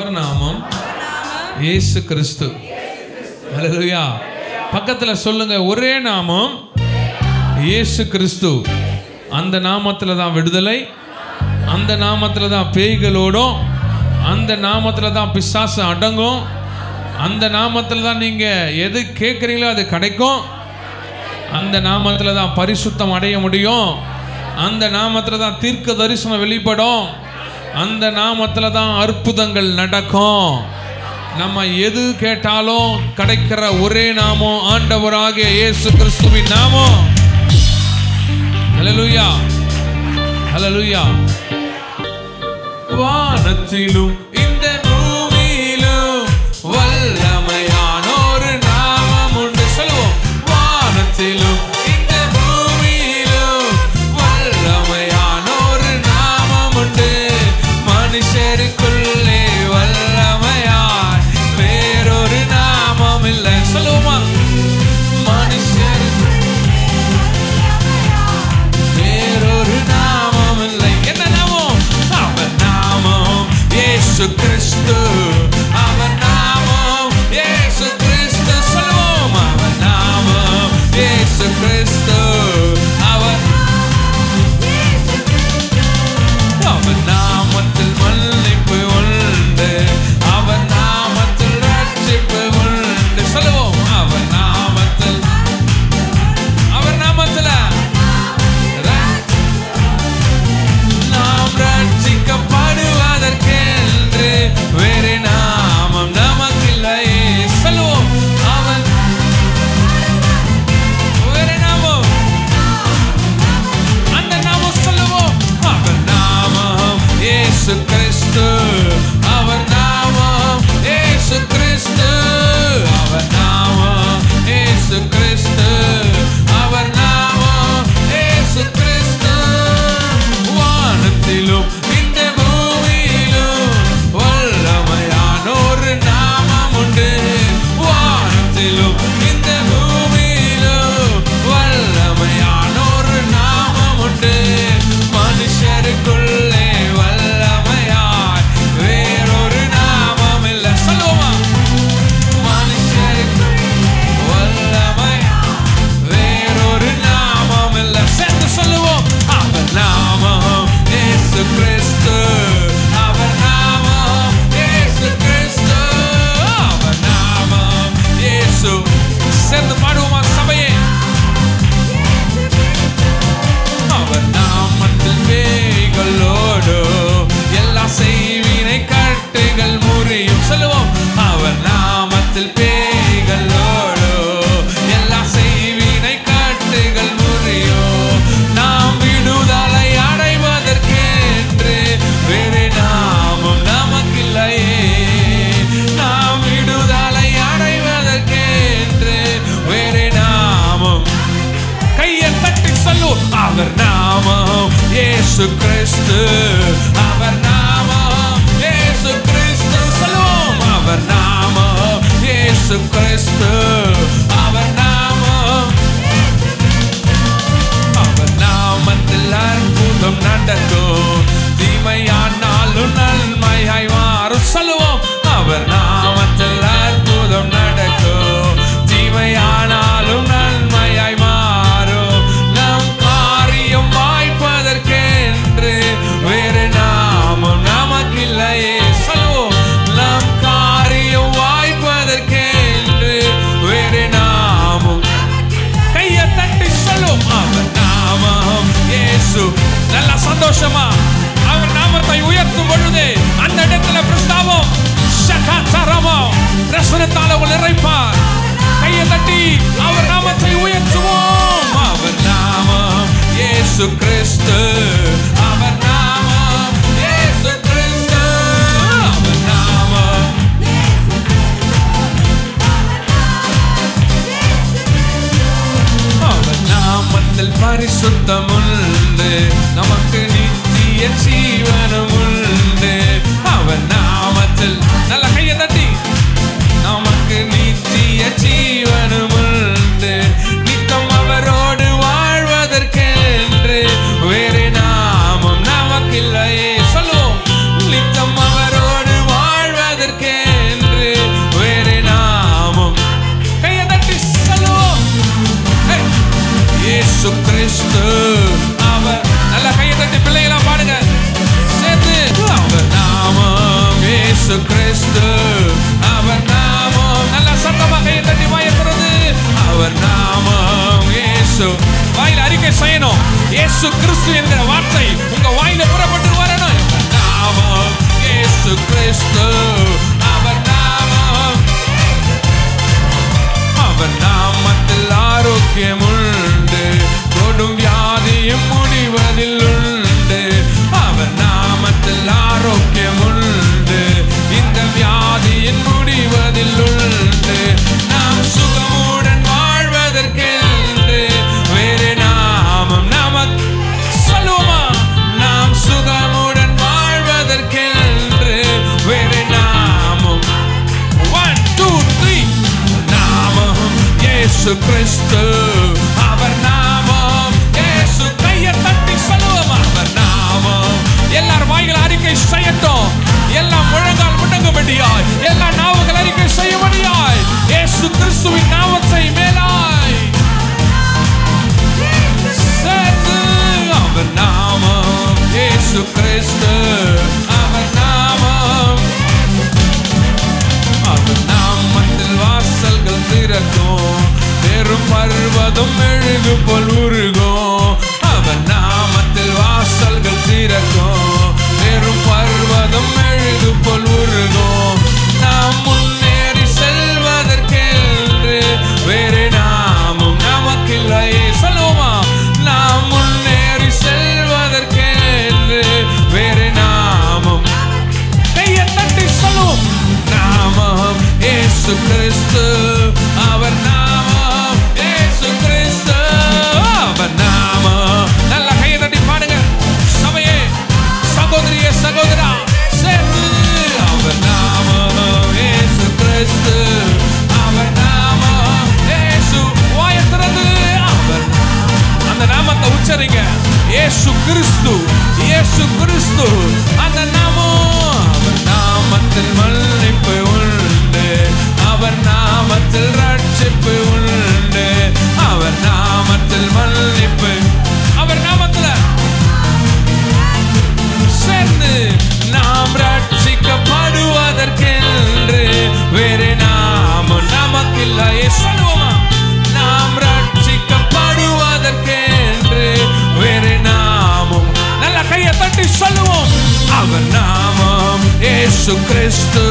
அவர் நாமம் இயேசு கிறிஸ்து. ஹல்லேலூயா. பக்கத்துல சொல்லுங்க, ஒரே நாமம் இயேசு கிறிஸ்து. அந்த நாமத்துல தான் விடுதலை, அந்த நாமத்துல தான் பேய்களோடும், அந்த நாமத்துல தான் பிசாசு அடங்கும், அந்த நாமத்துல தான் நீங்க எது கேட்குறீங்களோ அது கிடைக்கும், அந்த நாமத்துல தான் பரிசுத்தம் அடைய முடியும், அந்த நாமத்துல தான் தீர்க்க தரிசனம் வெளிப்படும், அந்த நாமத்துல தான் அற்புதங்கள் நடக்கும். நம்ம எது கேட்டாலும் கிடைக்கிற ஒரே நாமம் ஆண்டவராகிய இயேசு கிறிஸ்துவின் நாமம். ஹல்லேலூயா, ஹல்லேலூயா. வானத்திலும் இந்த பூமியிலும் வல்லமையான ஒரு நாமம் உண்டு. சொல்லுவோம், வானத்திலும் இந்த பூமியிலும் வல்லமையான ஒரு நாமம் உண்டு. மனுஷருக்குள்ளே வல்லமையாய் வேறொரு நாமம் இல்லை. சொல்லுவோமா, மனுஷருக்கு வேறொரு நாமம் இல்லை. என்ன நாமம்? அவர் நாமம் இயேசு கிறிஸ்து. அவர் நாமம் இயேசு கிறிஸ்து. சொல்லுவோம், அவர் நாமம் இயேசு கிறிஸ்து. அவர் நாமத்தில் மன்னிப்பு உண்டு, அவர் நாமத்தில் ரட்சிப்பு உண்டு. சொல்லுவோம், அவர் நாமத்தில், அவர் நாமத்தில் நாம் ரட்சிக்கப்படுவதற்கென்று வேறு நாமம் நமக்கில்லை. சொல்லுவோம், அவர் வேறு நாமம், அந்த நாமம் சொல்லுவோம், அவர் நாமம் இயேசு கிறிஸ்து. அவர் நாமம் இயேசு கிறிஸ்து. அவர் நாமம் இயேசு கிறிஸ்து. அவர் நாமம் இயேசு கிறிஸ்து. வானத்திலும் இந்த பூமியிலும் வல்லமையான ஒரு நாமம் உண்டு. வானத்திலும் இந்த பூமியிலும் வல்லமையான ஒரு நாமம் உண்டு. மனுஷருக்குள்ளே வல்லமையாய் வேறொரு நாமம் இல்லை. சொல்லுவோமா, மனுஷருக்கு வல்லமையாய் வேறொரு நாமம் இல்லை. சேர்ந்து சொல்லுவோம், அவர் நாமம் இயேசு கிறிஸ்து. அவர் நாமம் இயேசு கிறிஸ்து. அவர் நாமம் இயேசு. சேர்ந்து பாடுவோமா சபையே? அவர் நாமத்தில் பேய்களோடு எல்லா செய்வினை கட்டுகள் முறியும். சொல்லுவோம், அவர் நாமத்தில் பேய்களோடு எல்லா செய்வினை கட்டுகள் முறியும். நாம் விடுதலை அடைவதற்கென்று வேறு நாமம் நமக்கில்லையே. நாம் விடுதலை அடைவதற்கென்று வேறு நாமம். கையை தட்டி சொல்லு, அவர் நாமம் இயேசு கிறிஸ்து. அவர் நாமம் இயேசு கிறிஸ்து. சொல்லுவோம், அவர் நாமம் இயேசு கிறிஸ்து. அவர் நாமம், அவர் நாமத்தில் அற்புதம் நடக்கும், தீமையானாலும் நன்மையாய் மாறும். சொல்லுவோம், அவர் நாமத்தில் அற்புதம் நடக்கும், தீமையானாலும் நன்மையாய் மாறும். நம் காரியம் வாய்ப்பதற்கென்று வேறு நாமம் நமக்கில்லையே. சொல்லுவோம், நம் காரியம் வாய்ப்பதற்கென்று வேறு நாமம். கையை தட்டி சொல்லும், அவர் நாமம் இயேசு. நல்ல சந்தோஷமா அவர் நாமத்தை உயர்த்தும் பொழுது அந்த இடத்துல பிரஸ்தாபம் பிரசனத்தால் அவள் இறைப்பார். கையை தட்டி அவர் நாமத்தை உயர்த்துவோம். அவர் நாமம் இயேசு கிறிஸ்து. அவர் நாமம் இயேசு கிறிஸ்து. அவர் நாமம், அவர் நாமத்தில் பரிசுத்தம் உண்டு, நமக்கு நித்திய ஜீவனம் உண்டு. அவர் நாமத்தில் நல்ல கையை தட்டி நமக்கு நித்திய ஜீவனம் உண்டு. நித்தம் அவரோடு வாழ்வதற்கென்று வேறு நாமம் நமக்கில்லையே. சொல்லுவோம், நித்தம் அவரோடு வாழ்வதற்கு இயேசு கிறிஸ்து என்கிற வார்த்தை உங்க வாயில புறப்பட்டு வரணும். நாமம் இயேசு கிறிஸ்து, அவர் நாமம், அவர் நாமத்தில் ஆரோக்கியம் உண்டு, கொடும் வியாதியும் முடிவதில் உண்டு. அவர் நாமத்தில் ஆரோக்கியம் உண்டு, இந்த வியாதியின் முடிவதில் உண்டு. நாம் சுகமுடன் வாழ்வதற்கென்று வேறு நாமம் நமக்கு சொல்லுவோமா? நாம் சுகமுடன் வாழ்வதற்கென்று வேறு நாமம். 1 2 3 நாமம் இயேசு கிறிஸ்து, அவர் நாமம் இயேசு. கையை தட்டி சொல்லுவோமா? அவர் நாமம். எல்லார் வாய்கள் அறிக்கை செய்யட்டும். எல்லா முழங்கால் முடங்கும்படியாய், எல்லா நாவுகள் அறிக்கை செய்யும்படியாய் இயேசு கிறிஸ்துவின் நாமத்தை மேலாய் சேர்த்து. அவர் நாமம் இயேசு கிறிஸ்து, அவர் நாமம், அவர் நாமத்தில் வாசல்கள் திறக்கும், பெரும் பர்வதம் மெழுகு போல் உருகும். அவர் நாமத்தில் வாசல்கள் திறக்கும், பெரும் பர்வதம் மெழுகு போல் உருகும். நாம் முன்னேறி செல்வதற்கென்று வேறு நாமம் நமக்கில்லையே. சொல்லுவோமா? நாம் முன்னேறி செல்வதற்கென்று வேறு நாமம். கையை தட்டி சொல்லுவோம். நாமம் இயேசு கிறிஸ்து, அவர் நாமம் இயேசு கிறிஸ்து, அவர் நாமம். நல்ல கையை தட்டி பாடுங்க சபையே, சகோதரியே, சகோதரா சேர்ந்து. அவர் நாமம் இயேசு கிறிஸ்து, அவர் நாமம் இயேசு. வாயை திறந்து அவர் அந்த நாமத்தை உச்சரிங்க. இயேசு கிறிஸ்து, இயேசு கிறிஸ்து, அந்த நாமம். அவர் நாமத்தில் மன்னிப்பு உண்டு, அவர் நாமத்தில் ரட்சிப்பு உண்டு, அவர் நாமத்தில் மன்னிப்பு, அவர் நாமத்தில் சேர்ந்து. நாம் ரட்சிக்கப்படுவதற்கென்று வேறு நாமம் நமக்கில்லையே. சொல்லுவோமா? நாம் ரட்சிக்கப்படுவதற்கென்று வேறு நாமம். நல்ல கையை தட்டி சொல்லுவோம். அவர் நாமம் இயேசு கிறிஸ்து,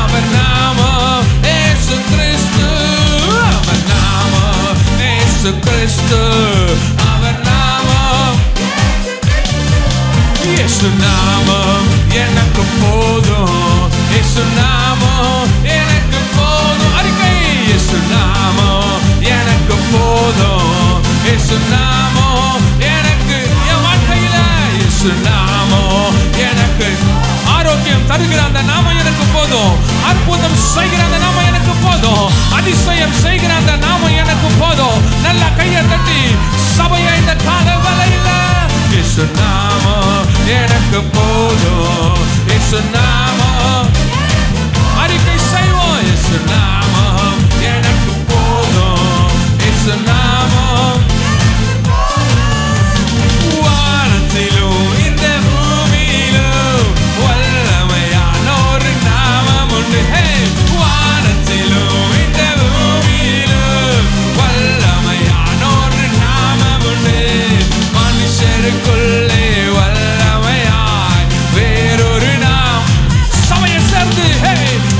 அவர் நாமம் இயேசு கிறிஸ்து, அவர் நாமம் இயேசு கிறிஸ்து, அவர் நாமம் இயேசு நாமம் எனக்கு போதும், இயேசு நாமம் எனக்கு போதும். அறிக்கை. இயேசு நாமம் எனக்கு போதும், இயேசு நாமம் எனக்கு என் வாழ்க்கையில, இயேசு நாமம் எனக்கு ஆரோக்கியம் தருகிற அந்த நாமம் எனக்கு போதும், அற்புதம் செய்கிற அந்த நாமம் எனக்கு போதும், அதிசயம் செய்கிற அந்த நாமம் எனக்கு போதும். நல்ல கையை தட்டி சபையை இந்த கால வேளையில இயேசு நாமம் எனக்கு போதும், இயேசு நாமம் அறிக்கை செய்வோம். இயேசு நாமம் எனக்கு போதும், இயேசு நாமம். வானத்திலும் இந்த பூமியிலும் வல்லமையான ஒரு நாமம் உண்டு. வானத்திலும் இந்த பூமியிலும் வல்லமையான ஒரு நாமம் உண்டு. மனுஷருக்குள்ளே வல்லமையாய் வேறொரு நாம். சபையை சேர்ந்து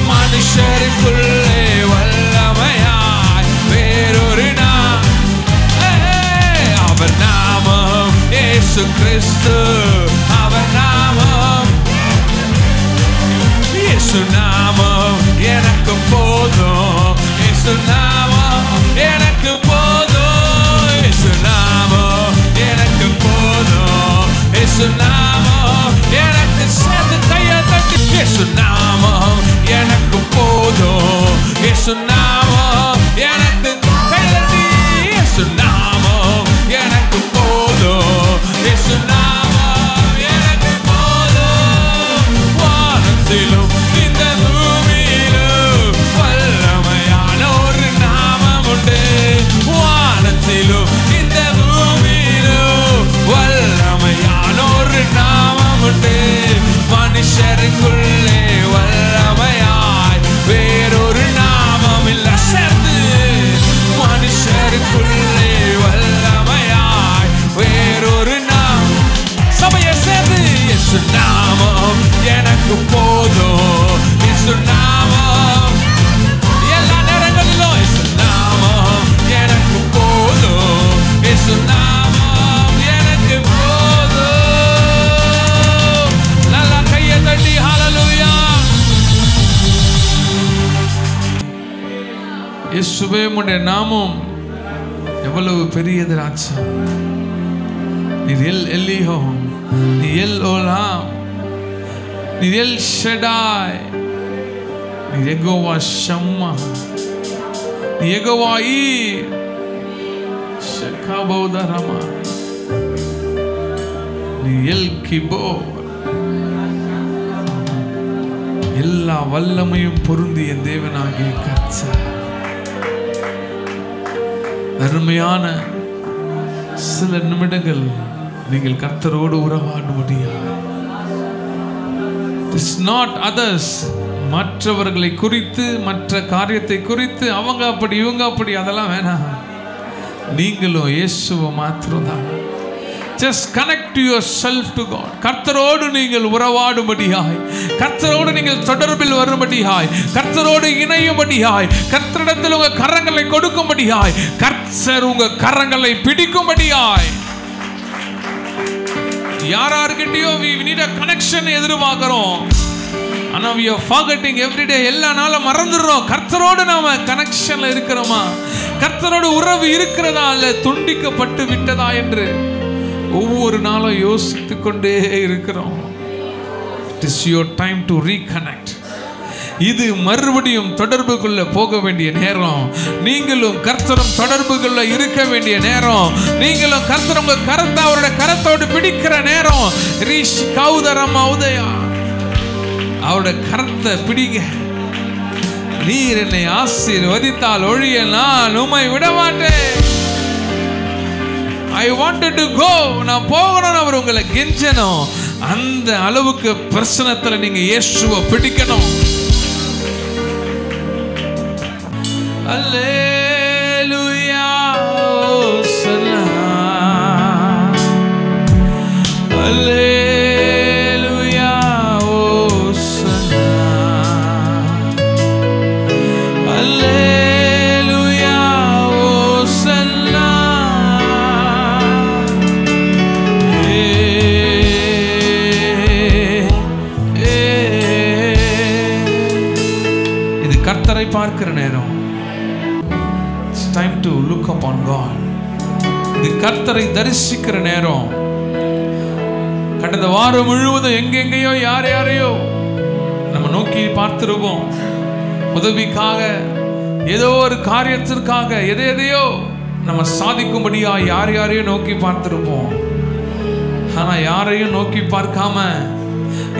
மனுஷருக்குள்ளே வல்லமையாய் வேறொரு நாம். அவர் நாமம் இயேசு கிறிஸ்து, அவர் நாமம் இயேசு நாமம் எனக்கு போதும், இயேசு நாமம் எனக்கு போதும், இயேசு நாமம் எனக்கு போதும், இயேசு நாமம் எனக்கு. சேர்ந்து கையை தட்டி இயேசு நாமம் எனக்கு போதும், இயேசு நாமம் எனக்கு. கையை தட்டி இயேசு நாமம் எனக்கு போதும், இயேசு நாமம் எனக்கு போதும். வானத்திலும் இந்த பூமியிலும் வல்லமையான ஒரு நாமம் உண்டு. வானத்திலும் இந்த பூமியிலும் வல்லமையான ஒரு நாமம் உண்டு. மனுஷருக்குள்ளே வல்லமையாய் இயேசுவே உம்முடைய நாமம் எவ்வளவு பெரியது ராஜா. நீர் எல் எலியோன், நீ எல் ஓலாம், நீ எல் ஷெடாய், நீ யெகோவா ஷம்மா, நீ யெகோவா ஈர் ஷெகாபோதரமா, நீ எல் கிபோர். எல்லா வல்லமையும் பொருந்திய தேவனாகிய கர்த்தர். அருமையான சில நிமிடங்கள் நீங்கள் கர்த்தரோடு உறவாட முடியாது. இட்ஸ் நாட் அதர்ஸ், மற்றவர்களை குறித்து, மற்ற காரியத்தை குறித்து, அவங்க அப்படி இவங்க அப்படி, அதெல்லாம் வேணாம். நீங்களும் இயேசுவை மாத்திரம்தான். Just connect yourself to God. கர்த்தரோடு நீங்கள் உறவாடும்படியாய், கர்த்தரோடு நீங்கள் தொடர்பில் வரும்படியாய், கர்த்தரோடு இணையும்படியாய், கர்த்தரிடத்தில் உங்க கரங்களை கொடுக்கும்படியாய், கர்த்தர் உங்க கரங்களை பிடிக்கும்படியாய். யாரார்கிட்டயோ we need a connection எதிர்பார்க்கிறோம். ஆனா we are forgetting every day. எல்லா நாளும் மறந்துடுறோம். கர்த்தரோடு நாம கனெக்ஷன்ல இருக்கிறோமா, கர்த்தரோடு உறவு இருக்கிறதா இல்ல துண்டிக்கப்பட்டு விட்டதா என்று ஒவ்வொரு நாளும் யோசித்துக் கொண்டே இருக்கிறோம். It is your time to reconnect. இது மறுபடியும் தொடர்புக்குள்ள போக வேண்டிய நேரம். நீங்களும் கர்த்தரும் தொடர்புக்குள்ள இருக்க வேண்டிய நேரம். நீங்களும் கர்த்தர் உங்க கரத்தை அவருடைய கரத்தோடு பிடிக்கிற நேரம். ரிஷ் கௌதரமா உதயா, அவருடைய கரத்தை பிடிங்க. நீர் என்னை ஆசீர்வதித்தால் ஒழிய நான் உம்மை விட மாட்டேன். I wanted to go. நான் போகணும். அவர் உங்களை கெஞ்சணும். அந்த அளவுக்கு பிரசனத்துல நீங்க இயேசுவை பிடிக்கணும். அல்லேலூயா ஓசன்னா, அல்லேலூயா ஓசன்னா, அல்லேலூயா ஓசன்னா. இது கர்த்தரை பார்க்கிற நேரம். It's time to look upon God. இது கர்த்தரை தரிசிக்கிற நேரம். கடந்த வாரம் முழுவதும் எங்கெங்கேயோ யார் யாரையோ நம்ம நோக்கி பார்த்திருப்போம். உதவிக்காக, ஏதோ ஒரு காரியத்திற்காக, எதையோ நம்ம சாதிக்கும்படியா யார் யாரையோ நோக்கி பார்த்திருப்போம். ஆனா யாரையும் நோக்கி பார்க்காம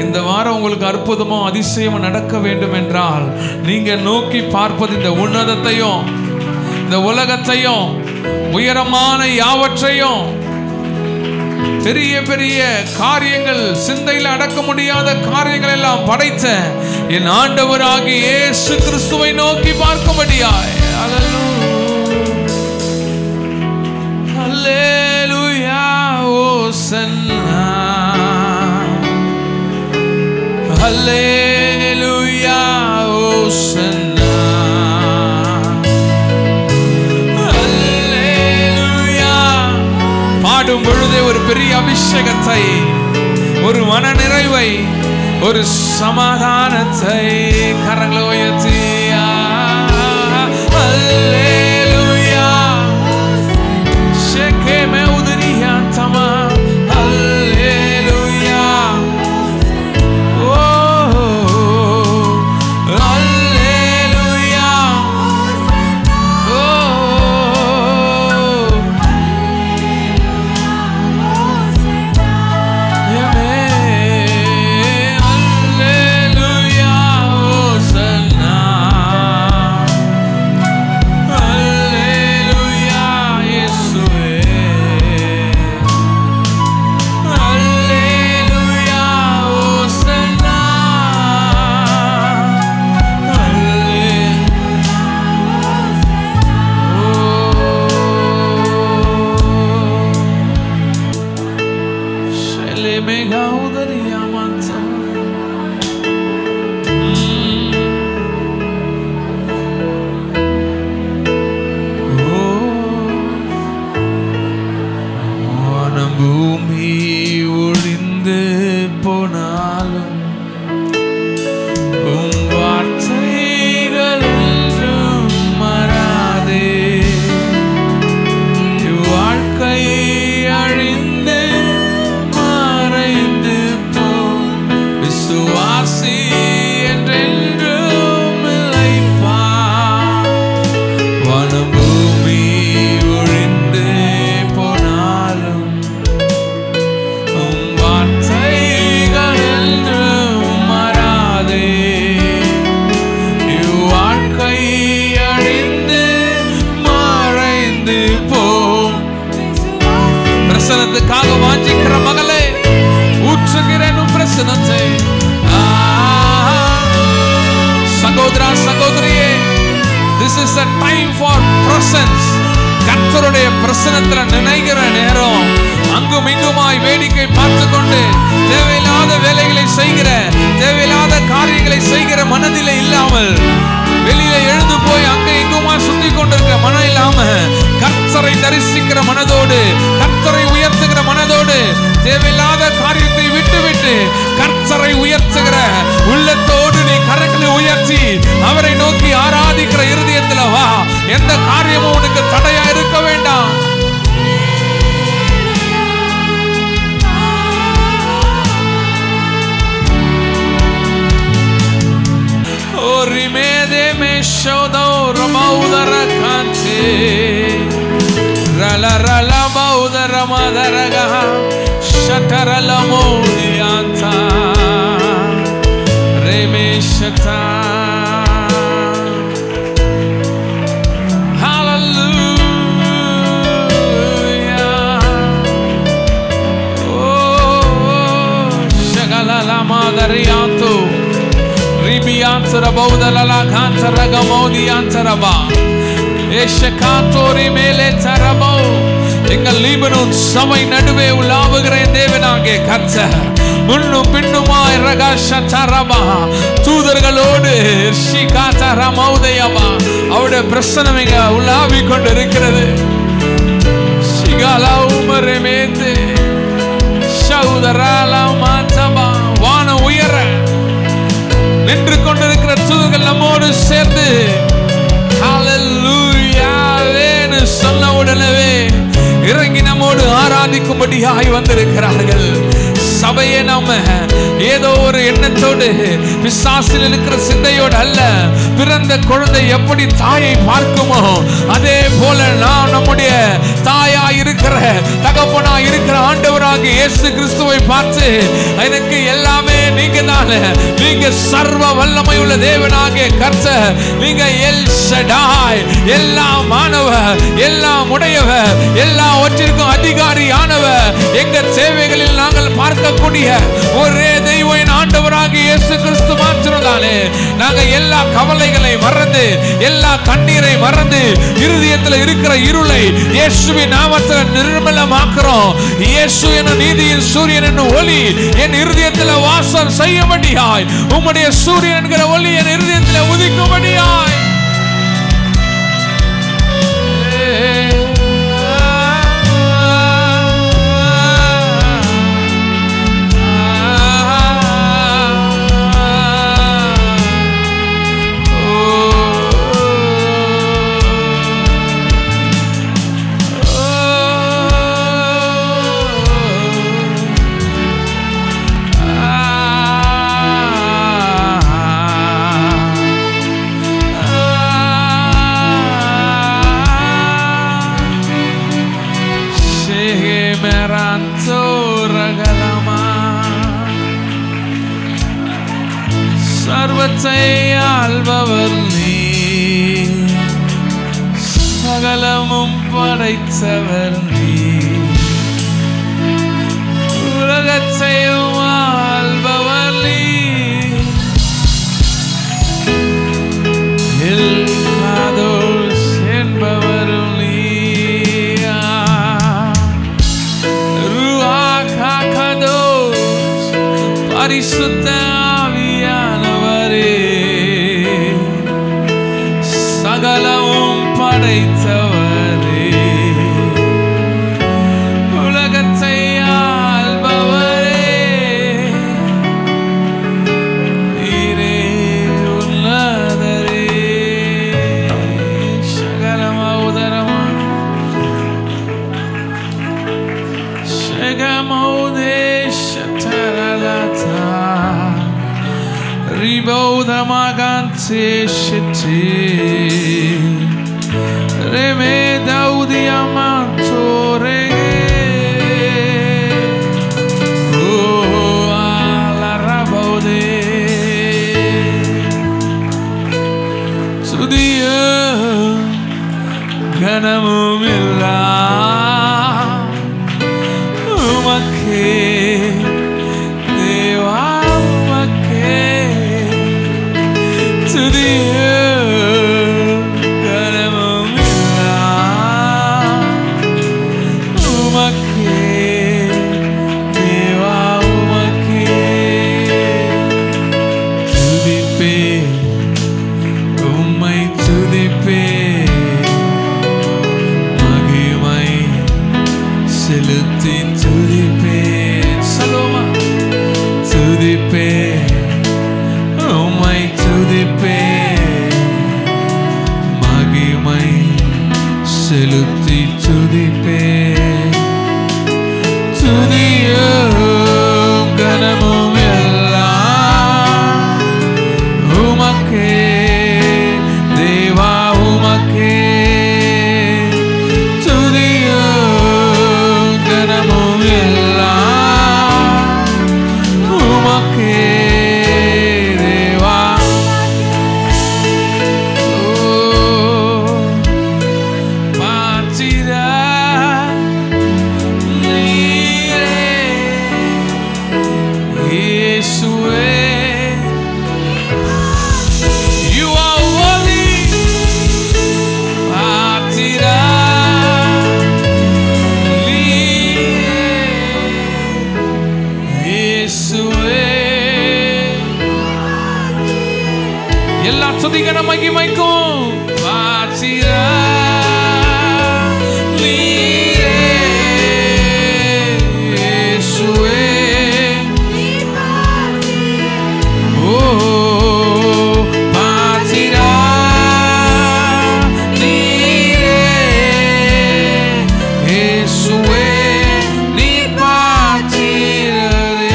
இந்த வாரம் உங்களுக்கு அற்புதமோ அதிசயமோ நடக்க வேண்டும் என்றால் நீங்க நோக்கி பார்ப்பது இந்த உன்னதத்தையும், இந்த உலகத்தையும், உயரமான யாவற்றையும், பெரிய பெரிய காரியங்கள், சிந்தையில் அடக்க முடியாத காரியங்கள் எல்லாம் படைத்த என் ஆண்டவராகிய இயேசு கிறிஸ்துவை நோக்கி பார்க்கும்படியாய். அல்லேலூயா ஓசன்னா, அல்லேலூயா ஓசன்னா, அல்லேலூயா. பாடும் பொழுதே ஒரு பெரிய அபிஷேகத்தை, ஒரு மன நிறைவை, ஒரு சமாதானத்தை கரங்களை உயர்த்தி அல்லேலூயா ஷெகேமே உதரியா தமா அல்லேலூயா ஓ அல்லேலூயா ஓ பூமி ஒழிந்து போனாலும் உம் வார்த்தைகள் என்றும் மாறாதவையே. பிரசன்ஸ், கர்த்தருடைய பிரசன்னத்துல நினைக்கிற நேரம் அங்கும் இங்குமாய் வேடிக்கை பார்த்து கொண்டு தேவையில்லாத வேலைகளை செய்கிற, தேவையில்லாத காரியங்களை செய்கிற மனதிலே இல்லாமல், வெளியில எழுந்து போய் அங்க இங்குமா சுத்தி கொண்டிருக்கிற மனம் இல்லாம கர்த்தரை தரிசிக்கிற மனதோடு, கர்த்தரை உயர்த்துகிற மனதோடு, தேவையில்லாத காரியத்தை விட்டு கர்த்தரை உயர்த்துகிற உள்ளத்தோடு நீ கரங்களை உயர்த்தி அவரை நோக்கி ஆராதிக்கிற இருதயத்துல வா. எந்த காரியமும் உனக்கு தடையா இருக்க வேண்டாம். Rimede me shodo ramaudara kante rala rala baudara madaraga shatarala modianta remeshata. Hallelujah. Oh shagalala madarianto Ribiantara baudala kantara gamodi antaraba eshakatori mele tarabo. எங்கள் லீபனோன் சபை நடுவே உலாவுகிற தேவனாகிய கர்த்தர் முன்னும் பின்னுமாய் ரகஷதரபா தூதர்களோடு ஷிகாதரமௌதயபா அவருடைய பிரசன்னம் இங்க உலாவிக் கொண்டிருக்கிறது. ஷிகாலௌமரமேதே ஷௌதரலமதபா வான உயர நின்று கொண்டிருக்கிற தூதர்கள் நம்மோடு சேர்ந்து ஹல்லேலூயான்னு சொன்ன உடனே இறங்கி நம்மோடு ஆராதிக்கும்படியாய் வந்திருக்கிறார்கள். சபையை நம்ம ஏதோ ஒரு எண்ணத்தோடு பிசாசில் இருக்கிற சிந்தையோடு அல்ல, பிறந்த குழந்தை எப்படி தாயை பார்க்குமோ அதே போல நான் நம்முடைய தாயா இருக்கிற தகப்பனா இருக்கிற ஆண்டவராகிய இயேசு கிறிஸ்துவை பார்த்து எனக்கு எல்லாமே நீங்க தான், நீங்க சர்வ வல்லமை உள்ள தேவனாகிய கர்த்தர், நீங்க எல் ஷடாய், எல்லாம் மாணவர், எல்லாம் உடையவர், எல்லாவற்றிற்கும் அதிகாரியானவர், எங்க தேவைகளில் நாங்கள் பார்க்கக்கூடிய ஒரே தெய்வம் ஆண்டவராகிய இயேசு கிறிஸ்து மாத்திரம்தானே. நாங்க எல்லா கவலைகளை மறந்து, எல்லா கண்ணீரை மறந்து, இருதயத்தில் இருக்கிற இருளை இயேசுவின் நாமத்தில் நிர்மலமாக்குறோம். இயேசு என்ற நீதியின் சூரியன் என்னும் ஒளி என் இருதயத்தில் வாசம் செய்யும்படியாய், உம்முடைய சூரியன் என்கிற ஒளி என் இருதயத்தில் உதிக்கும்படியாய் சர்வத்தை ஆள்பவர் நீ, சகலமும் படைத்தவர் நீ, உலகத்தையும் ஆள்பவர் நீ, எல்லாதோஸ் என்பவரும் நீ, ரூஹ் ஹகதோஸ் பரிசுத்த சகலமும் படைத்தவரே, உலகத்தை ஆள்பவரே, நீரே உன்னதரே. சகலமௌதரமா சகமௌதே சதரலதா Ribaudamagante shete Reme daudiamantore Oh ala rabaude Sudia ganamumilla Umake to the earth, இயேசுவே. எல்லா துதி கன மகிமைக்கும் பாத்திரா நீரே இயேசுவே. ஓ பாத்திரா நீரே இயேசுவே. நீ பாத்திரரே.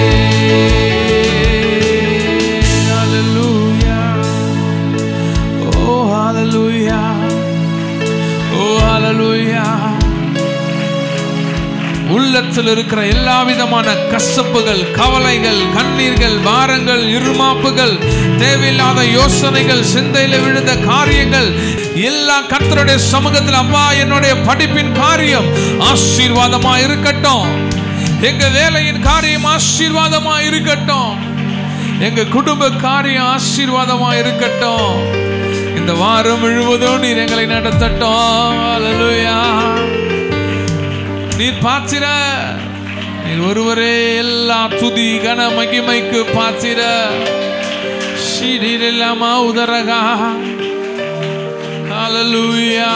ஹல்லேலூயா. ஓ ஹல்லேலூயா. ஓ ஹல்லேலூயா. உள்ளத்தில் இருக்கிற எல்லா விதமான கசப்புகள், கவலைகள், கண்ணீர்கள், பாரங்கள், இருமாப்புகள், தேவையில்லாத யோசனைகள், சிந்தையில் விழுந்த காரியங்கள் எல்லாம் கர்த்தருடைய சமூகத்தில், அப்பா என்னுடைய படிப்பின் காரியம் ஆசீர்வாதமா இருக்கட்டும், எங்க வேலையின் காரியம் ஆசீர்வாதமா இருக்கட்டும், எங்க குடும்ப காரியம் ஆசீர்வாதமா இருக்கட்டும். இந்த வாரம் முழுவதும் நீர் எங்களை நடத்தட்டும். ஹல்லேலூயா. நீர் பாத்திர, நீர் ஒருவரே எல்லா துதி கன மகிமைக்கு பாத்திர. ஷீரில்லாமா உதரகா. ஹல்லேலூயா.